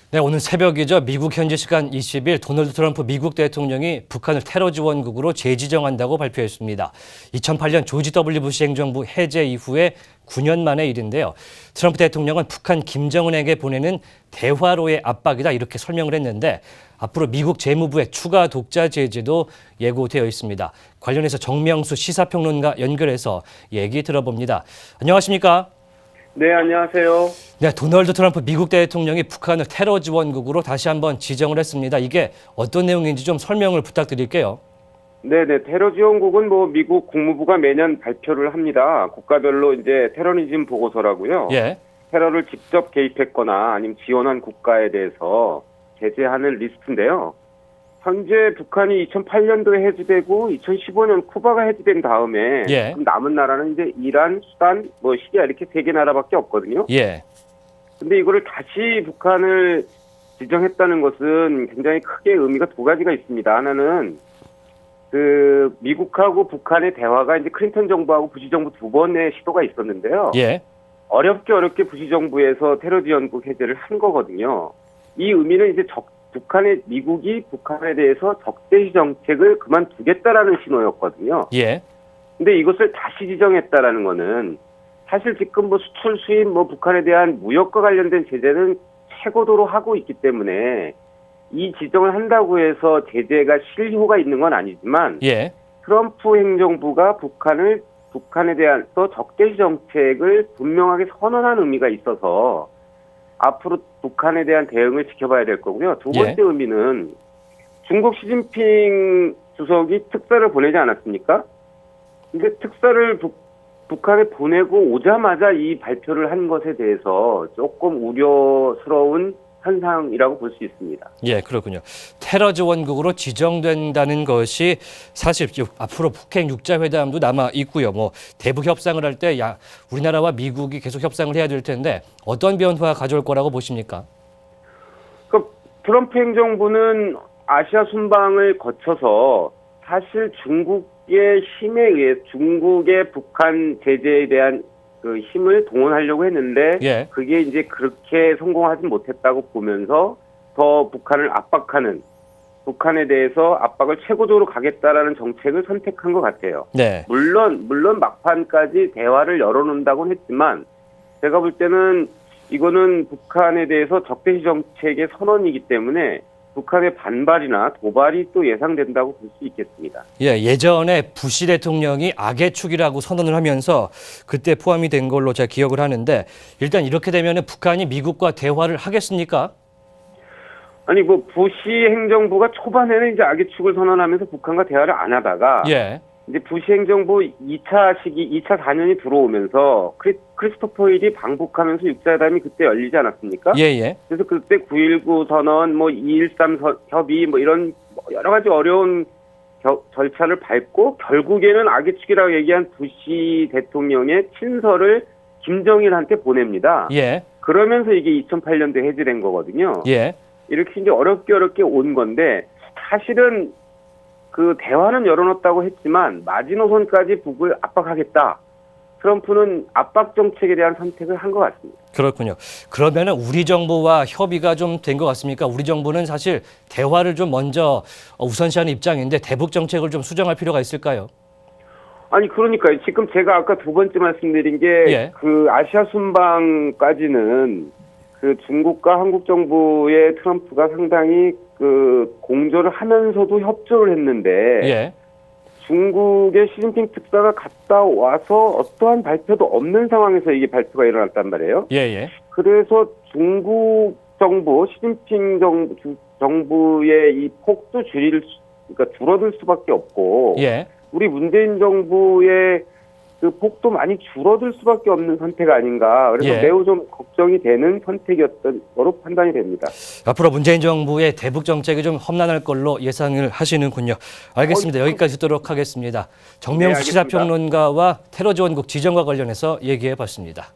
네, 오늘 새벽이죠. 미국 현지 시간 20일 도널드 트럼프 미국 대통령이 북한을 테러 지원국으로 재지정한다고 발표했습니다. 2008년 조지 W 부시 행정부 해제 이후에 9년 만의 일인데요. 트럼프 대통령은 북한 김정은에게 보내는 대화로의 압박이다 이렇게 설명을 했는데 앞으로 미국 재무부의 추가 독자 제재도 예고되어 있습니다. 관련해서 정명수 시사평론가 연결해서 얘기 들어봅니다. 안녕하십니까? 네, 안녕하세요. 네, 도널드 트럼프 미국 대통령이 북한을 테러 지원국으로 다시 한번 지정을 했습니다. 이게 어떤 내용인지 좀 설명을 부탁드릴게요. 네네, 테러 지원국은 미국 국무부가 매년 발표를 합니다. 국가별로 이제 테러리즘 보고서라고요. 예. 테러를 직접 개입했거나 아니면 지원한 국가에 대해서 제재하는 리스트인데요. 현재 북한이 2008년도에 해지되고 2015년 쿠바가 해지된 다음에 예. 그럼 남은 나라는 이제 이란, 수단, 시리아 이렇게 3개 나라밖에 없거든요. 예. 근데 이거를 다시 북한을 지정했다는 것은 굉장히 크게 의미가 두 가지가 있습니다. 하나는 미국하고 북한의 대화가 이제 클린턴 정부하고 부시 정부 두 번의 시도가 있었는데요. 예. 어렵게 부시 정부에서 테러 지원국 해제를 한 거거든요. 이 의미는 이제 미국이 북한에 대해서 적대시 정책을 그만두겠다라는 신호였거든요. 예. 근데 이것을 다시 지정했다라는 거는 사실 지금 수출 수입 북한에 대한 무역과 관련된 제재는 최고도로 하고 있기 때문에 이 지정을 한다고 해서 제재가 실효가 있는 건 아니지만 예. 트럼프 행정부가 북한에 대한 또 적대시 정책을 분명하게 선언한 의미가 있어서 앞으로 북한에 대한 대응을 지켜봐야 될 거고요. 두 번째 의미는 중국 시진핑 주석이 특사를 보내지 않았습니까? 근데 특사를 북한에 보내고 오자마자 이 발표를 한 것에 대해서 조금 우려스러운 현상이라고 볼 수 있습니다. 예, 그렇군요. 테러 지원국으로 지정된다는 것이 사실 앞으로 북핵 육자회담도 남아 있고요. 대북 협상을 할 때 우리나라와 미국이 계속 협상을 해야 될 텐데 어떤 변화 가져올 거라고 보십니까? 트럼프 행정부는 아시아 순방을 거쳐서 사실 중국의 힘에 의해 중국의 북한 제재에 대한 힘을 동원하려고 했는데 예. 그게 이제 그렇게 성공하지 못했다고 보면서 더 북한을 압박하는 북한에 대해서 압박을 최고조로 가겠다라는 정책을 선택한 것 같아요. 네. 물론 막판까지 대화를 열어놓는다고는 했지만 제가 볼 때는 이거는 북한에 대해서 적대시 정책의 선언이기 때문에 북한의 반발이나 도발이 또 예상된다고 볼 수 있겠습니다. 예, 예전에 부시 대통령이 악의 축이라고 선언을 하면서 그때 포함이 된 걸로 제가 기억을 하는데 일단 이렇게 되면 북한이 미국과 대화를 하겠습니까? 아니 부시 행정부가 초반에는 이제 악의 축을 선언하면서 북한과 대화를 안 하다가 예. 이제 부시 행정부 2차 4년이 들어오면서 크리스토퍼 힐이 방북하면서 육자회담이 그때 열리지 않았습니까? 예. 그래서 그때 9.19 선언, 2.13 협의 이런 여러 가지 어려운 절차를 밟고 결국에는 악의 축이라고 얘기한 부시 대통령의 친서를 김정일한테 보냅니다. 예. 그러면서 이게 2008년도에 해제된 거거든요. 예. 이렇게 이제 어렵게 온 건데 사실은 대화는 열어놓았다고 했지만 마지노선까지 북을 압박하겠다. 트럼프는 압박 정책에 대한 선택을 한 것 같습니다. 그렇군요. 그러면은 우리 정부와 협의가 좀 된 것 같습니까? 우리 정부는 사실 대화를 좀 먼저 우선시하는 입장인데 대북 정책을 좀 수정할 필요가 있을까요? 아니 그러니까요. 지금 제가 아까 두 번째 말씀드린 게 아시아 순방까지는 중국과 한국 정부의 트럼프가 상당히 공조를 하면서도 협조를 했는데 중국의 시진핑 특사가 갔다 와서 어떠한 발표도 없는 상황에서 이게 발표가 일어났단 말이에요. 그래서 중국 정부, 시진핑 정부의 이 폭도 줄어들 수밖에 없고 우리 문재인 정부의 폭도 많이 줄어들 수밖에 없는 선택 아닌가. 그래서 매우 좀 걱정이 되는 선택이었던 거로 판단이 됩니다. 앞으로 문재인 정부의 대북 정책이 좀 험난할 걸로 예상을 하시는군요. 알겠습니다. 여기까지 듣도록 하겠습니다. 정명수 시사평론가와 테러 지원국 지정과 관련해서 얘기해 봤습니다.